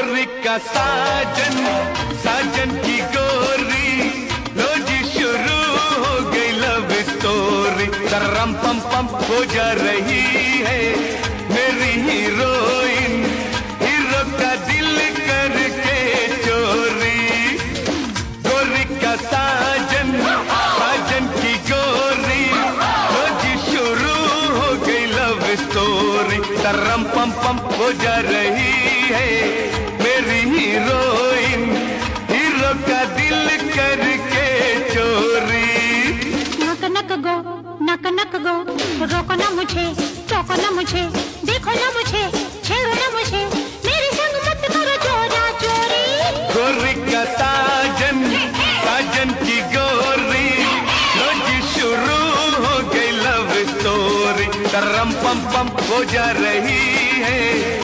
गोरी का साजन, साजन की गोरी, लो जी शुरू हो गई लव स्टोरी। तरम पम पम हो जा रही है मेरी हीरोइन, हीरो का दिल करके चोरी। गोरी का साजन, साजन की गोरी, लो जी शुरू हो गई लव स्टोरी। तरम पम पम हो जा रही है मेरी हीरोइन, हीरो का दिल करके चोरी। नक नक गो, नक नक गो, रोको ना मुझे, टोको ना मुझे, देखो ना मुझे, छेड़ो ना मुझे, मेरे संग मत करो चोरा चोरी। गोरी का साजन, साजन की गोरी, लो जी शुरू हो गई लव स्टोरी। तरम पम पम हो जा रही है